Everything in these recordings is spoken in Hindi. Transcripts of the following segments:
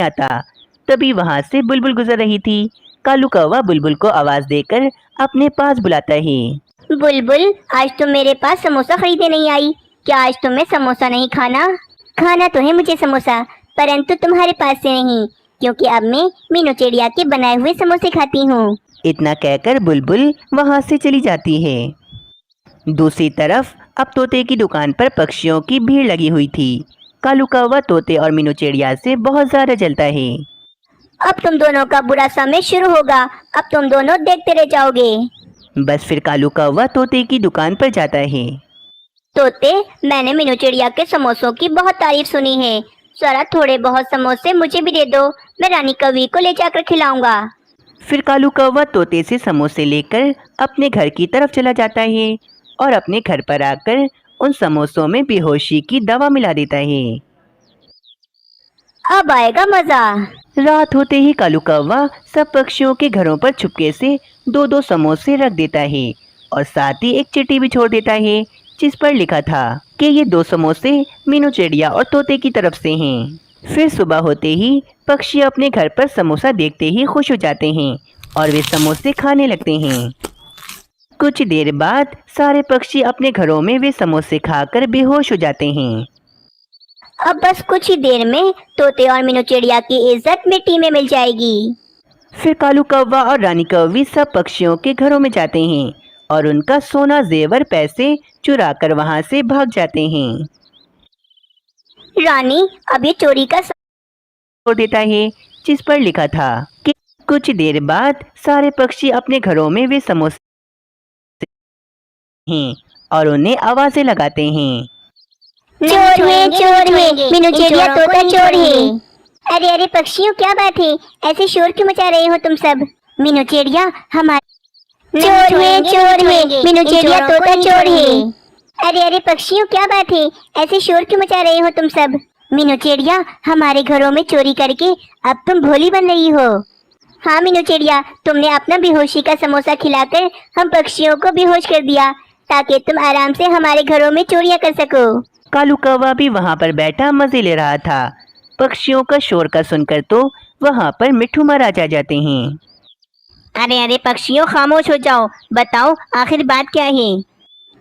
आता। तभी वहां से बुलबुल गुजर रही थी। कालू कौवा बुलबुल को आवाज देकर अपने पास बुलाता है। बुलबुल, आज तुम मेरे पास समोसा खरीदने नहीं आई। क्या आज तुम्हें समोसा नहीं खाना? खाना तो है मुझे समोसा, परंतु तुम्हारे पास से नहीं, क्योंकि अब मैं मीनू चिड़िया के बनाए हुए समोसे खाती हूँ। इतना कहकर बुलबुल वहां से चली जाती है। दूसरी तरफ अब तोते की दुकान पर पक्षियों की भीड़ लगी हुई थी। कालू कौवा तोते और मीनू चिड़िया से बहुत ज्यादा जलता है। अब तुम दोनों का बुरा समय शुरू होगा। अब तुम दोनों देखते रह जाओगे। बस फिर कालू कौवा तोते की दुकान पर जाता है। तोते, मैंने मीनू चिड़िया के समोसों की बहुत तारीफ सुनी है। जरा थोड़े बहुत समोसे मुझे भी दे दो, मैं रानी कवि को ले जाकर खिलाऊंगा। फिर कालू कौवा तोते से समोसे लेकर अपने घर की तरफ चला जाता है और अपने घर पर आकर उन समोसों में बेहोशी की दवा मिला देता है। अब आएगा मजा। रात होते ही कालू कौवा सब पक्षियों के घरों पर चुपके से दो दो समोसे रख देता है और साथ ही एक चिट्ठी भी छोड़ देता है जिस पर लिखा था कि ये दो समोसे मीनू चिड़िया और तोते की तरफ से हैं। फिर सुबह होते ही पक्षी अपने घर पर समोसा देखते ही खुश हो जाते हैं और वे समोसे खाने लगते हैं। कुछ देर बाद सारे पक्षी अपने घरों में वे समोसे खाकर बेहोश हो जाते हैं। अब बस कुछ ही देर में तोते और मीनू चिड़िया की इज्जत मिट्टी में मिल जाएगी। फिर कालू कौवा और रानी कौवी सब पक्षियों के घरों में जाते हैं और उनका सोना जेवर पैसे चुरा कर वहां से भाग जाते हैं। रानी, अब ये चोरी का छोड़ देता है जिस पर लिखा था कि कुछ देर बाद सारे पक्षी अपने घरों में वे समोसे हैं और उन्हें आवाजें लगाते हैं। चोर है, चोर है, मीनू चिड़िया तोता चोर है। अरे अरे पक्षियों, क्या बात है? ऐसे शोर क्यों मचा रहे हो तुम सब? मीनू चिड़िया हमारे चोर है, चोर है, मीनू चिड़िया तोता चोर है। अरे अरे पक्षियों, क्या बात है? ऐसे शोर क्यों मचा रहे हो तुम सब? मीनू चिड़िया, हमारे घरों में चोरी करके अब तुम भोली बन रही हो। हाँ मीनू चिड़िया, तुमने अपना बेहोशी का समोसा खिलाकर हम पक्षियों को बेहोश कर दिया, ताकि तुम आराम से हमारे घरों में चोरियां कर सको। कालू कौवा भी वहां पर बैठा मजे ले रहा था। पक्षियों का शोर का सुनकर तो वहां पर मिट्ठू महाराज आ जाते हैं। अरे अरे पक्षियों, खामोश हो जाओ, बताओ आखिर बात क्या है?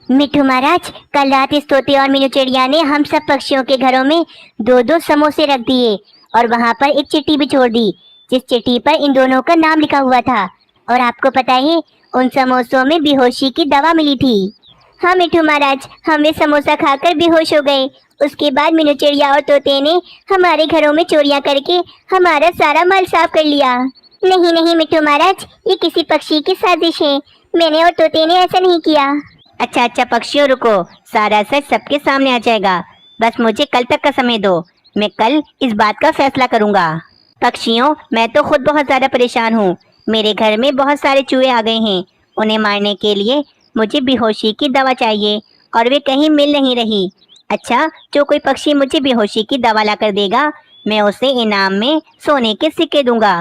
मिट्ठू महाराज, कल रात इस तोते और मीनू चिड़िया ने हम सब पक्षियों के घरों में दो दो समोसे रख दिए और वहाँ पर एक चिट्ठी भी छोड़ दी, जिस चिट्ठी पर इन दोनों का नाम लिखा हुआ था। और आपको पता है, उन समोसों में बेहोशी की दवा मिली थी। हाँ मिट्ठू महाराज, हम वे समोसा खाकर बेहोश हो गए। उसके बाद मीनू चिड़िया और तोते ने हमारे घरों में चोरियां करके हमारा सारा माल साफ कर लिया। नहीं नहीं मिट्ठू महाराज, ये किसी पक्षी की साजिश है। मैंने और तोते ने ऐसा नहीं किया। अच्छा अच्छा पक्षियों, रुको, सारा सच सबके सामने आ जाएगा। बस मुझे कल तक का समय दो, मैं कल इस बात का फैसला करूंगा। पक्षियों, मैं तो खुद बहुत ज्यादा परेशान हूँ। मेरे घर में बहुत सारे चूहे आ गए हैं। उन्हें मारने के लिए मुझे बेहोशी की दवा चाहिए और वे कहीं मिल नहीं रही। अच्छा, जो कोई पक्षी मुझे बेहोशी की दवा ला कर देगा, मैं उसे इनाम में सोने के सिक्के दूंगा।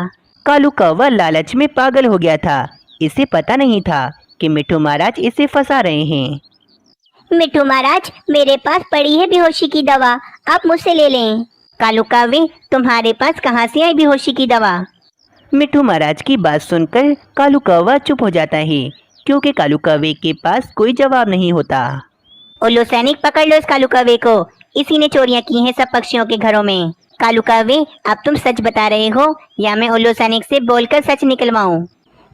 कालू कौवा लालच में पागल हो गया था। इसे पता नहीं था कि मिट्ठू महाराज इसे फंसा रहे हैं। मिट्ठू महाराज, मेरे पास पड़ी है बेहोशी की दवा, आप मुझसे ले लें। कालू कौवे, तुम्हारे पास कहाँ से आई बेहोशी की दवा? मिट्ठू महाराज की बात सुनकर कालू कौवा चुप हो जाता है, क्योंकि कालू कौवे के पास कोई जवाब नहीं होता। उल्लू सैनिक, पकड़ लो इस कालू कौवे को। इसी ने चोरियां की हैं सब पक्षियों के घरों में। कालू कौवे, अब तुम सच बता रहे हो या मैं उल्लू सैनिक से बोलकर सच निकलवाऊं?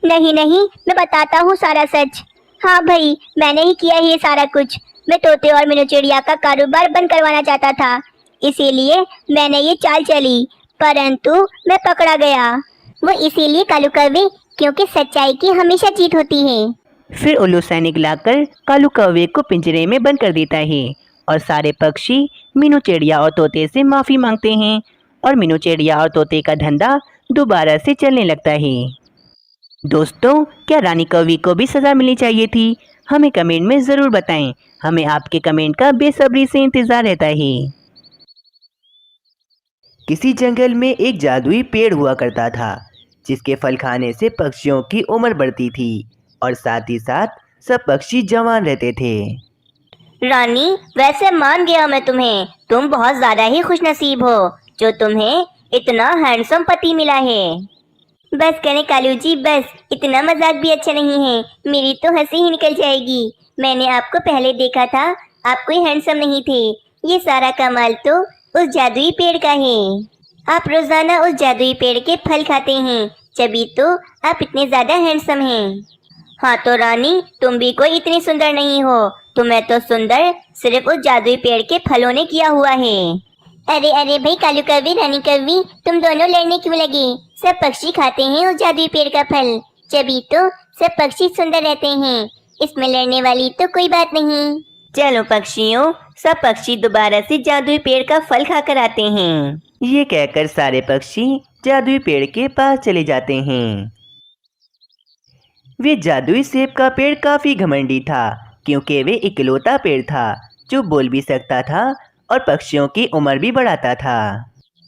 नहीं नहीं, मैं बताता हूँ सारा सच। हाँ भाई, मैंने ही किया है ये सारा कुछ। मैं तोते और मीनू चिड़िया का कारोबार बंद करवाना चाहता था, इसीलिए मैंने ये चाल चली, परंतु मैं पकड़ा गया। वो इसीलिए कालू कौवे, क्योंकि सच्चाई की हमेशा जीत होती है। फिर उल्लू सैनिक लाकर कालू कौवे को पिंजरे में बंद कर देता है और सारे पक्षी मीनू चिड़िया और तोते से माफी मांगते हैं और मीनू चिड़िया और तोते का धंधा दोबारा से चलने लगता है। दोस्तों, क्या रानी कौवी को भी सजा मिलनी चाहिए थी? हमें कमेंट में ज़रूर बताएं। हमें आपके कमेंट का बेसब्री से इंतज़ार रहता है। किसी जंगल में एक जादुई पेड़ हुआ करता था, जिसके फल खाने से पक्षियों की उम्र बढ़ती थी और साथ ही साथ सब पक्षी जवान रहते थे। रानी, वैसे मान गया मैं तुम्हें, तुम बहुत ज्यादा ही खुशनसीब हो जो तुम्हें इतना हैंडसम पति मिला है। बस करें कालू जी, बस इतना मजाक भी अच्छा नहीं है, मेरी तो हंसी ही निकल जाएगी। मैंने आपको पहले देखा था, आप कोई हैंडसम नहीं थे। ये सारा कमाल तो उस जादुई पेड़ का है। आप रोजाना उस जादुई पेड़ के फल खाते हैं, तभी तो आप इतने ज्यादा हैंडसम हैं। हाँ तो रानी, तुम भी कोई इतनी सुंदर नहीं हो, तुम्हें तो सुंदर सिर्फ उस जादुई पेड़ के फलों ने किया हुआ है। अरे अरे भाई कालू कवि रानी कवि, तुम दोनों लड़ने क्यों लगे? सब पक्षी खाते हैं उस जादुई पेड़ का फल, तभी तो सब पक्षी सुंदर रहते हैं, इसमें लड़ने वाली तो कोई बात नहीं। चलो पक्षियों, सब पक्षी दोबारा से जादुई पेड़ का फल खाकर आते हैं। ये कहकर सारे पक्षी जादुई पेड़ के पास चले जाते हैं। वे जादुई सेब का पेड़ काफी घमंडी था, क्योंकि वे इकलौता पेड़ था जो बोल भी सकता था और पक्षियों की उम्र भी बढ़ाता था।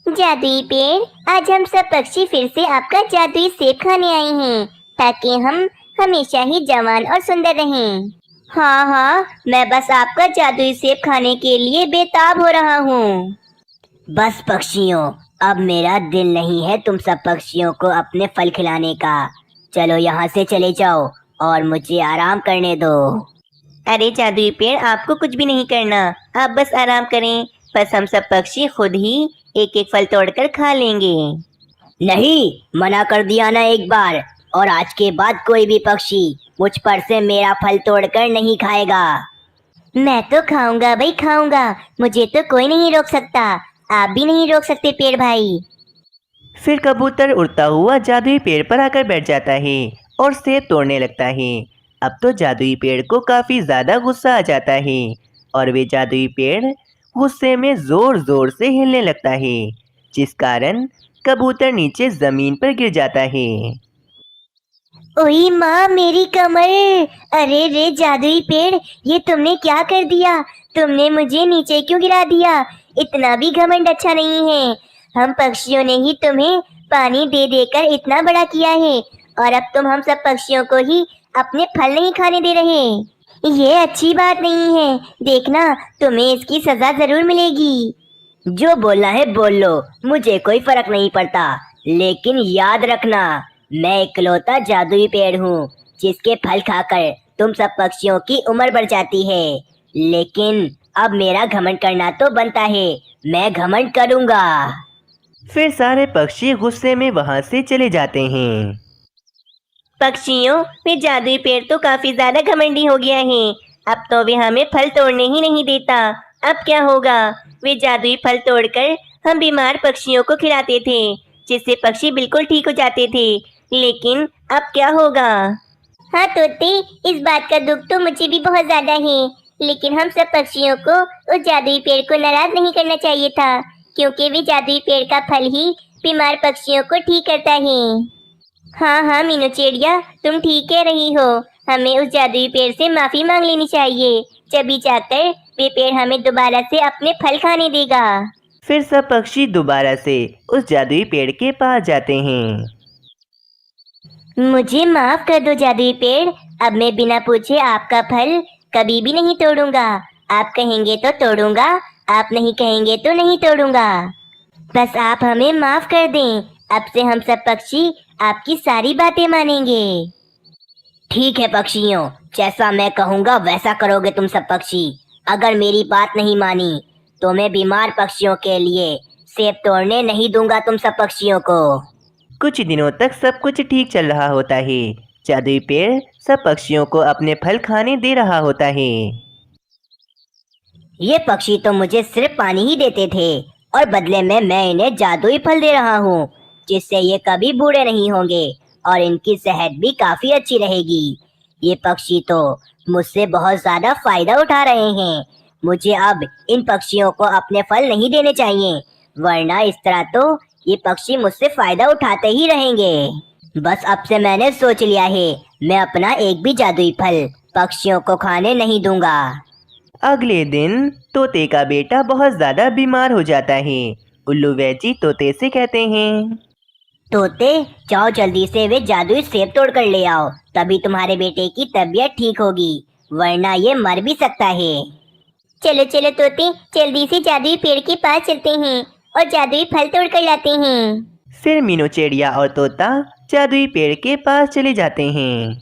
जादुई पेड़, आज हम सब पक्षी फिर से आपका जादुई सेब खाने आए हैं, ताकि हम हमेशा ही जवान और सुंदर रहें। हाँ हाँ, मैं बस आपका जादुई सेब खाने के लिए बेताब हो रहा हूँ। बस पक्षियों, अब मेरा दिल नहीं है तुम सब पक्षियों को अपने फल खिलाने का। चलो यहाँ से चले जाओ और मुझे आराम करने दो। अरे जादुई पेड़, आपको कुछ भी नहीं करना, आप बस आराम करें। बस हम सब पक्षी खुद ही एक एक फल तोड़कर खा लेंगे। नहीं, मना कर दिया ना एक बार, और आज के बाद कोई भी पक्षी मुझ पर से मेरा फल तोड़कर नहीं खाएगा। मैं तो खाऊंगा भाई खाऊंगा, मुझे तो कोई नहीं रोक सकता, आप भी नहीं रोक सकते पेड़ भाई। फिर कबूतर उड़ता हुआ जादुई पेड़ पर आकर बैठ जाता है और सेब तोड़ने लगता है। अब तो जादुई पेड़ को काफी ज्यादा गुस्सा आ जाता है और वे जादुई पेड़ गुस्से में जोर जोर से हिलने लगता है, जिस कारण कबूतर नीचे जमीन पर गिर जाता है। ओई माँ, मेरी कमर! अरे रे जादुई पेड़, ये तुमने क्या कर दिया? तुमने मुझे नीचे क्यों गिरा दिया? इतना भी घमंड अच्छा नहीं है। हम पक्षियों ने ही तुम्हें पानी दे देकर इतना बड़ा किया है, और अब तुम हम सब पक्षियों को ही अपने फल नहीं खाने दे रहे। ये अच्छी बात नहीं है, देखना तुम्हें इसकी सजा जरूर मिलेगी। जो बोलना है बोल लो, मुझे कोई फर्क नहीं पड़ता, लेकिन याद रखना, मैं इकलौता जादुई पेड़ हूँ जिसके फल खाकर तुम सब पक्षियों की उम्र बढ़ जाती है। लेकिन अब मेरा घमंड करना तो बनता है, मैं घमंड करूँगा। फिर सारे पक्षी गुस्से में वहां से चले जाते हैं। पक्षियों, वे जादुई पेड़ तो काफी ज्यादा घमंडी हो गया है। अब तो वे हमें फल तोड़ने ही नहीं देता। अब क्या होगा? वे जादुई फल तोड़कर हम बीमार पक्षियों को खिलाते थे, जिससे पक्षी बिल्कुल ठीक हो जाते थे। लेकिन अब क्या होगा? हाँ तोते, इस बात का दुख तो मुझे भी बहुत ज्यादा है, लेकिन हम सब पक्षियों को उस जादुई पेड़ को नाराज नहीं करना चाहिए था, क्योंकि वे जादुई पेड़ का फल ही बीमार पक्षियों को ठीक करता है। हाँ हाँ मीनू चिड़िया, तुम ठीक कह रही हो, हमें उस जादुई पेड़ से माफी मांग लेनी चाहिए, तभी जाकर वे पेड़ हमें दोबारा से अपने फल खाने देगा। फिर सब पक्षी दोबारा से उस जादुई पेड़ के पास जाते हैं। मुझे माफ कर दो जादुई पेड़, अब मैं बिना पूछे आपका फल कभी भी नहीं तोड़ूंगा। आप कहेंगे तो तोड़ूंगा, आप नहीं कहेंगे तो नहीं तोड़ूंगा। बस आप हमें माफ कर दें, अब से हम सब पक्षी आपकी सारी बातें मानेंगे। ठीक है पक्षियों, जैसा मैं कहूँगा वैसा करोगे तुम सब पक्षी। अगर मेरी बात नहीं मानी तो मैं बीमार पक्षियों के लिए सेब तोड़ने नहीं दूंगा तुम सब पक्षियों को। कुछ दिनों तक सब कुछ ठीक चल रहा होता है। जादुई पेड़ सब पक्षियों को अपने फल खाने दे रहा होता है। ये पक्षी तो मुझे सिर्फ पानी ही देते थे, और बदले में मैं इन्हें जादुई फल दे रहा हूँ, जिससे ये कभी बूढ़े नहीं होंगे और इनकी सेहत भी काफी अच्छी रहेगी। ये पक्षी तो मुझसे बहुत ज्यादा फायदा उठा रहे हैं। मुझे अब इन पक्षियों को अपने फल नहीं देने चाहिए, वरना इस तरह तो ये पक्षी मुझसे फायदा उठाते ही रहेंगे। बस अब से मैंने सोच लिया है, मैं अपना एक भी जादुई फल पक्षियों को खाने नहीं दूंगा। अगले दिन तोते का बेटा बहुत ज्यादा बीमार हो जाता है। उल्लू वैजी तोते से कहते हैं, तोते, जाओ जल्दी से वे जादुई सेब तोड़ कर ले आओ, तभी तुम्हारे बेटे की तबीयत ठीक होगी, वरना ये मर भी सकता है। चलो चलो तोते, जल्दी से जादुई पेड़ के पास चलते हैं, और जादुई फल तोड़ कर लाते हैं। फिर मीनू चिड़िया और तोता जादुई पेड़ के पास चले जाते हैं।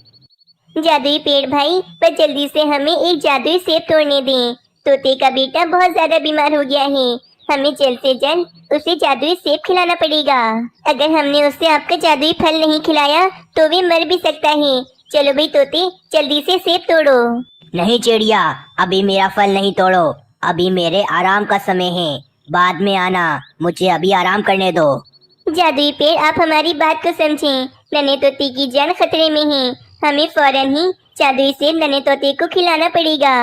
जादुई पेड़ भाई, पर जल्दी से हमें एक जादुई सेब तोड़ने दें। तोते का बेटा बहुत ज्यादा बीमार हो गया है, हमें जल्द से जल्द उसे जादुई सेब खिलाना पड़ेगा। अगर हमने उसे आपका जादुई फल नहीं खिलाया तो वे मर भी सकता है। चलो भाई तोते, जल्दी से सेब तोड़ो। नहीं चिड़िया, अभी मेरा फल नहीं तोड़ो। अभी मेरे आराम का समय है, बाद में आना। मुझे अभी आराम करने दो। जादुई पेड़, आप हमारी बात को समझें। नन्हे तोते की जान खतरे में है, हमें फौरन ही जादुई सेब नन्हे तोते को खिलाना पड़ेगा।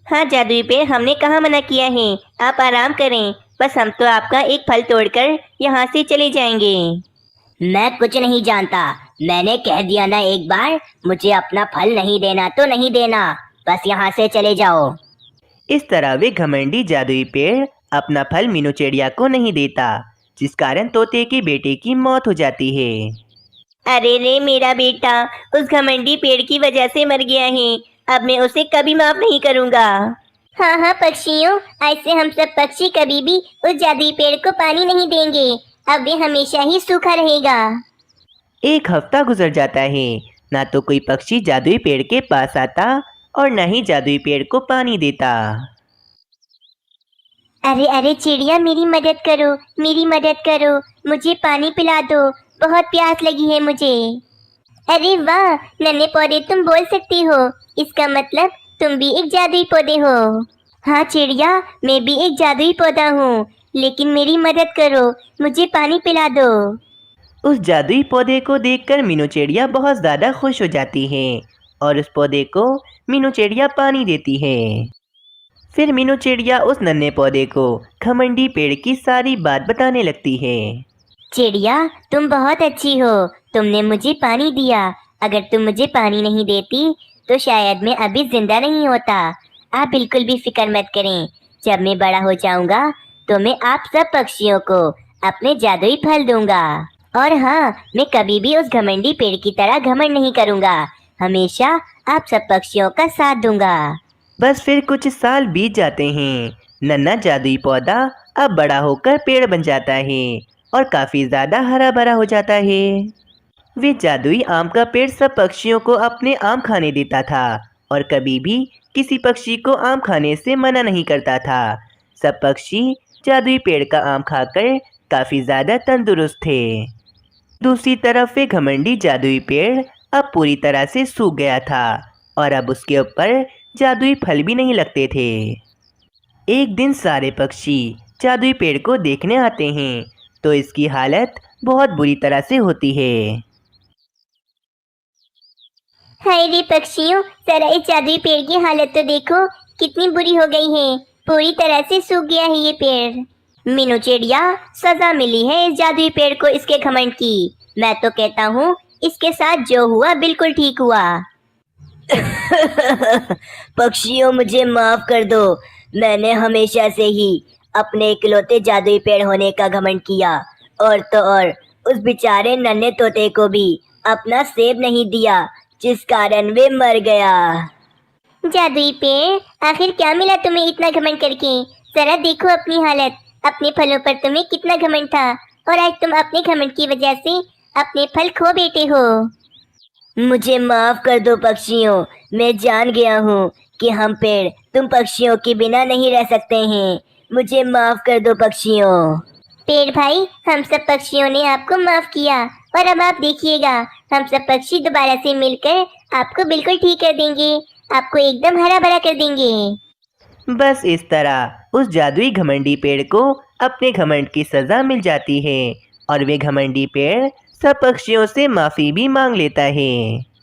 हाँ जादुई पेड़, हमने कहाँ मना किया है, आप आराम करें। बस हम तो आपका एक फल तोड़कर यहाँ से चले जाएंगे। मैं कुछ नहीं जानता, मैंने कह दिया ना एक बार। मुझे अपना फल नहीं देना तो नहीं देना, बस यहाँ से चले जाओ। इस तरह वे घमंडी जादुई पेड़ अपना फल मीनू चिड़िया को नहीं देता, जिस कारण तोते के बेटे की मौत हो जाती है। अरे रे, मेरा बेटा उस घमंडी पेड़ की वजह से मर गया है। अब मैं उसे कभी माफ नहीं करूँगा। हाँ हाँ पक्षियों, ऐसे हम सब पक्षी कभी भी उस जादुई पेड़ को पानी नहीं देंगे। अब वे हमेशा ही सूखा रहेगा। एक हफ्ता गुजर जाता है, ना तो कोई पक्षी जादुई पेड़ के पास आता और न ही जादुई पेड़ को पानी देता। अरे अरे चिड़िया, मेरी मदद करो, मेरी मदद करो, मुझे पानी पिला दो, बहुत प्यास लगी है मुझे। अरे वाह नन्हे पौधे, तुम बोल सकती हो, इसका मतलब तुम भी एक जादुई पौधे हो। हाँ चिड़िया, मैं भी एक जादुई पौधा हूँ, लेकिन मेरी मदद करो, मुझे पानी पिला दो। उस जादुई पौधे को देखकर मीनू चिड़िया बहुत ज़्यादा खुश हो जाती है और उस पौधे को मीनू चिड़िया पानी देती है। फिर मीनू चिड़िया उस नन्हे पौधे को घमंडी पेड़ की सारी बात बताने लगती है। चिड़िया, तुम बहुत अच्छी हो, तुमने मुझे पानी दिया। अगर तुम मुझे पानी नहीं देती तो शायद मैं अभी जिंदा नहीं होता। आप बिल्कुल भी फिक्र मत करें, जब मैं बड़ा हो जाऊंगा तो मैं आप सब पक्षियों को अपने जादुई फल दूंगा। और हाँ, मैं कभी भी उस घमंडी पेड़ की तरह घमंड नहीं करूंगा, हमेशा आप सब पक्षियों का साथ दूंगा। बस फिर कुछ साल बीत जाते हैं। नन्हा जादुई पौधा अब बड़ा होकर पेड़ बन जाता है और काफ़ी ज़्यादा हरा भरा हो जाता है। वे जादुई आम का पेड़ सब पक्षियों को अपने आम खाने देता था और कभी भी किसी पक्षी को आम खाने से मना नहीं करता था। सब पक्षी जादुई पेड़ का आम खाकर काफ़ी ज़्यादा तंदुरुस्त थे। दूसरी तरफ वे घमंडी जादुई पेड़ अब पूरी तरह से सूख गया था और अब उसके ऊपर जादुई फल भी नहीं लगते थे। एक दिन सारे पक्षी जादुई पेड़ को देखने आते हैं तो इसकी हालत बहुत बुरी तरह से होती है। हाय रे पक्षियों, जरा इस जादुई पेड़ की हालत तो देखो, कितनी बुरी हो गई है। पूरी तरह से सूख गया है ये पेड़। मीनू चिड़िया, सजा मिली है इस जादुई पेड़ को इसके घमंड की। मैं तो कहता हूँ इसके साथ जो हुआ बिल्कुल ठीक हुआ। पक्षियों, मुझे माफ कर दो। मैंने हमेशा से ही अपने इकलौते जादुई पेड़ होने का घमंड किया, और तो और उस बेचारे नन्हे तोते को भी अपना सेब नहीं दिया, जिस कारण वे मर गया। जादुई पेड़, आखिर क्या मिला तुम्हें इतना घमंड करके? जरा देखो अपनी हालत, अपने फलों पर तुम्हें कितना घमंड था और आज तुम अपने घमंड की वजह से अपने फल खो बैठे हो। मुझे माफ कर दो पक्षियों, मैं जान गया हूँ कि हम पेड़ तुम पक्षियों के बिना नहीं रह सकते हैं। मुझे माफ कर दो पक्षियों। पेड़ भाई, हम सब पक्षियों ने आपको माफ किया और अब आप देखिएगा, हम सब पक्षी दोबारा से मिलकर आपको बिल्कुल ठीक कर देंगे, आपको एकदम हरा भरा कर देंगे। बस इस तरह उस जादुई घमंडी पेड़ को अपने घमंड की सज़ा मिल जाती है और वे घमंडी पेड़ सब पक्षियों से माफ़ी भी मांग लेता है।